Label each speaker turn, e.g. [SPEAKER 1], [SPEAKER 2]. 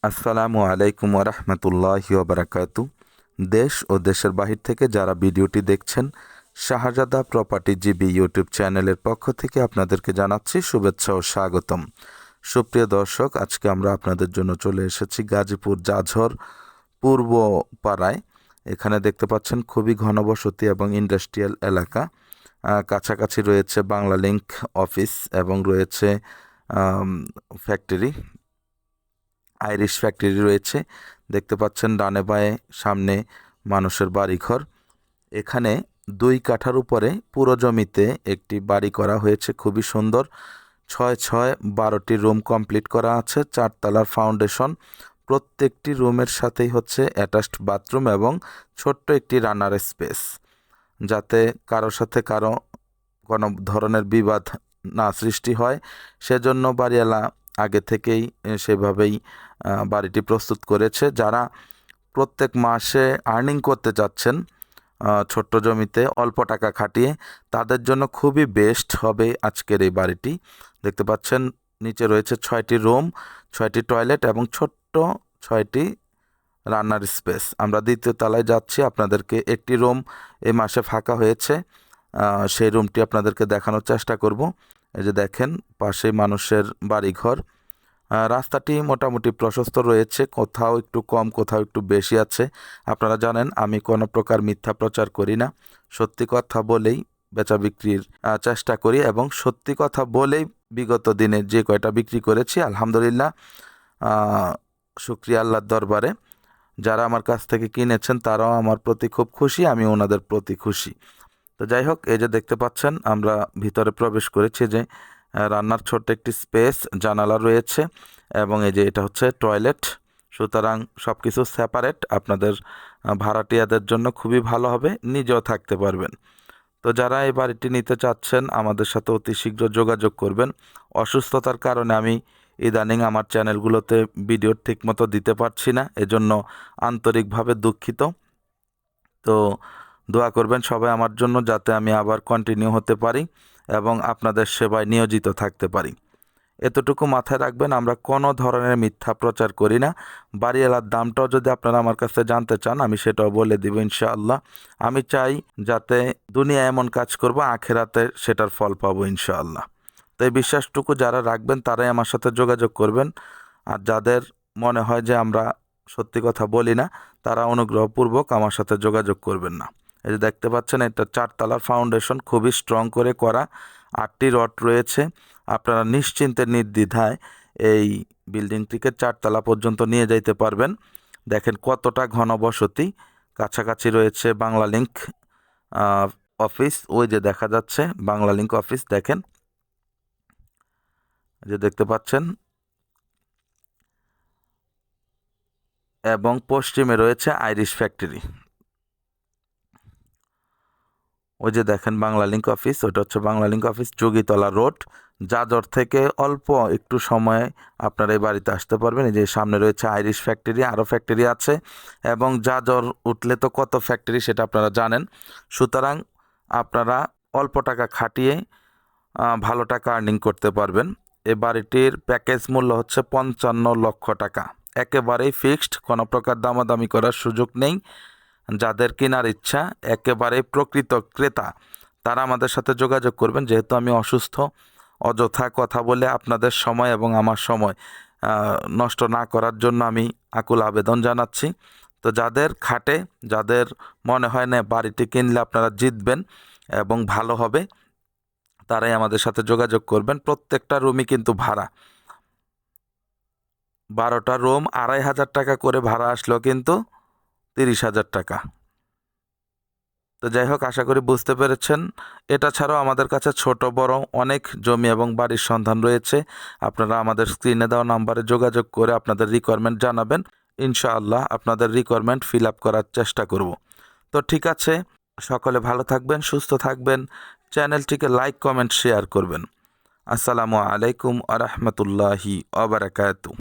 [SPEAKER 1] আসসালামু আলাইকুম ওরহমতুল্লাহি ওবরাকাতু। দেশ ও দেশের বাহির থেকে যারা ভিডিওটি দেখছেন, শাহজাদা প্রপার্টি জিবি ইউটিউব চ্যানেলের পক্ষ থেকে আপনাদেরকে জানাচ্ছি শুভেচ্ছা ও স্বাগতম। সুপ্রিয় দর্শক, আজকে আমরা আপনাদের জন্য চলে এসেছি গাজীপুর জাঝর পূর্ব পাড়ায়। এখানে দেখতে পাচ্ছেন খুবই ঘনবসতি এবং ইন্ডাস্ট্রিয়াল এলাকা। কাছাকাছি রয়েছে বাংলা লিংক অফিস এবং রয়েছে ফ্যাক্টরি, আইরিশ ফ্যাক্টরি রয়েছে। দেখতে পাচ্ছেন ডানে বাঁয়ে সামনে মানুষের বাড়িঘর। এখানে 2 কাঠার উপরে পুরো জমিতে একটি বাড়ি করা হয়েছে, খুবই সুন্দর। 6-6-12টি রুম কমপ্লিট করা আছে, 4 তলার ফাউন্ডেশন। প্রত্যেকটি রুমের সাথেই হচ্ছে অ্যাটাচড বাথরুম এবং ছোট্ট একটি রান্নার স্পেস, যাতে কারো সাথে কারো কোনো ধরনের বিবাদ না সৃষ্টি হয়, সেজন্য বাড়িওয়ালা আগে থেকেই সেভাবেই বাড়িটি প্রস্তুত করেছে। যারা প্রত্যেক মাসে আর্নিং করতে চাচ্ছেন ছোট্ট জমিতে অল্প টাকা খাটিয়ে, তাদের জন্য খুবই বেস্ট হবে আজকের এই বাড়িটি। দেখতে পাচ্ছেন নিচে রয়েছে 6টি রুম, 6টি টয়লেট এবং ছোট্ট 6টি রান্নার স্পেস। আমরা দ্বিতীয় তলায় যাচ্ছি, আপনাদেরকে একটি রুম এই মাসে ফাঁকা হয়েছে, সেই রুমটি আপনাদেরকে দেখানোর চেষ্টা করব। এই যে দেখেন, পাশে মানুষের বাড়িঘর। রাস্তাটি মোটামুটি প্রশস্ত রয়েছে, কোথাও একটু কম কোথাও একটু বেশি আছে। আপনারা জানেন আমি কোনো প্রকার মিথ্যা প্রচার করি না, সত্যি কথা বলেই বেচা বিক্রির চেষ্টা করি এবং সত্যি কথা বলেই বিগত দিনে যে কয়টা বিক্রি করেছি আলহামদুলিল্লাহ, শুকরিয়া আল্লাহর দরবারে। যারা আমার কাছ থেকে কিনেছেন তারাও আমার প্রতি খুব খুশি, আমি ওনাদের প্রতি খুশি। তো যাই হোক, এই যে দেখতে পাচ্ছেন আমরা ভিতরে প্রবেশ করেছি, যে রান্নার ছোট্ট একটি স্পেস, জানালা রয়েছে এবং এই যে এটা হচ্ছে টয়লেট। সুতরাং সব কিছু সেপারেট, আপনাদের ভাড়াটিয়াদের জন্য খুবই ভালো হবে, নিজেও থাকতে পারবেন। তো যারা এই বাড়িটি নিতে চাচ্ছেন আমাদের সাথে অতি শীঘ্র যোগাযোগ করবেন। অসুস্থতার কারণে আমি ইদানিং আমার চ্যানেলগুলোতে ভিডিও ঠিকমতো দিতে পারছি না, এজন্য আন্তরিকভাবে দুঃখিত। তো দোয়া করবেন সবাই আমার জন্য, যাতে আমি আবার কন্টিনিউ হতে পারি এবং আপনাদের সেবায় নিয়োজিত থাকতে পারি। এতটুকু মাথায় রাখবেন, আমরা কোনো ধরনের মিথ্যা প্রচার করি না। বাড়িওয়ালার দামটাও যদি আপনারা আমার কাছে জানতে চান, আমি সেটাও বলে দিব ইনশাআল্লাহ। আমি চাই যাতে দুনিয়া এমন কাজ করব, আখেরাতে সেটার ফল পাবো ইনশাআল্লাহ। তো এই বিশ্বাসটুকু যারা রাখবেন তারাই আমার সাথে যোগাযোগ করবেন। আর যাদের মনে হয় যে আমরা সত্যি কথা বলি না, তারা অনুগ্রহপূর্বক আমার সাথে যোগাযোগ করবেন না। এই যে দেখতে পাচ্ছেন, এটা 4 তলার ফাউন্ডেশন, খুবই স্ট্রং করে করা, 8টি রড রয়েছে। আপনারা নিশ্চিন্তে নির্দ্বিধায় এই বিল্ডিংটিকে 4 তলা পর্যন্ত নিয়ে যাইতে পারবেন। দেখেন কতটা ঘনবসতি, কাছাকাছি রয়েছে বাংলা লিংক অফিস, ওই যে দেখা যাচ্ছে বাংলা লিংক অফিস, দেখেন যে দেখতে পাচ্ছেন। এবং পশ্চিমে রয়েছে আইরিশ ফ্যাক্টরি, ওই যে দেখেন বাংলা লিংক অফিস, ওইটা হচ্ছে Bangla link office, Jogitala road. জাজর থেকে অল্প একটু সময়ে আপনারা এই বাড়িতে আসতে পারবেন। এই যে সামনে রয়েছে আইরিশ ফ্যাক্টরি, আরও ফ্যাক্টরি আছে এবং জাজর উঠলে তো কত ফ্যাক্টরি সেটা আপনারা জানেন। সুতরাং আপনারা অল্প টাকা খাটিয়ে ভালো টাকা আর্নিং করতে পারবেন। এই বাড়িটির প্যাকেজ মূল্য হচ্ছে 55 লক্ষ টাকা, একেবারেই ফিক্সড, কোনো প্রকার দামাদামি করার সুযোগ নেই। যাদের কেনার ইচ্ছা, একেবারে প্রকৃত ক্রেতা, তারা আমাদের সাথে যোগাযোগ করবেন। যেহেতু আমি অসুস্থ, অযথা কথা বলে আপনাদের সময় এবং আমার সময় নষ্ট না করার জন্য আমি আকুল আবেদন জানাচ্ছি। তো যাদের খাটে, যাদের মনে হয় না বাড়িটি কিনলে আপনারা জিতবেন এবং ভালো হবে, তারাই আমাদের সাথে যোগাযোগ করবেন। প্রত্যেকটা রুমই কিন্তু ভাড়া, 12টা রুম 2500 টাকা করে ভাড়া আসলেও কিন্তু 30,000 টাকা। তো যাই হোক, আশা করি বুঝতে পেরেছেন। এটা ছাড়াও আমাদের কাছে ছোট বড় অনেক জমি এবং বাড়ির সন্ধান রয়েছে। আপনারা আমাদের স্ক্রিনে দেওয়া নাম্বারে যোগাযোগ করে আপনাদের রিকোয়ারমেন্ট জানাবেন, ইনশাআল্লাহ আপনাদের রিকোয়ারমেন্ট ফিল আপ করার চেষ্টা করব। তো ঠিক আছে, সকলে ভালো থাকবেন, সুস্থ থাকবেন, চ্যানেলটিকে লাইক কমেন্ট শেয়ার করবেন। আসসালামু আলাইকুম আ রহমতুল্লাহি ওয়া বারাকাতুহু।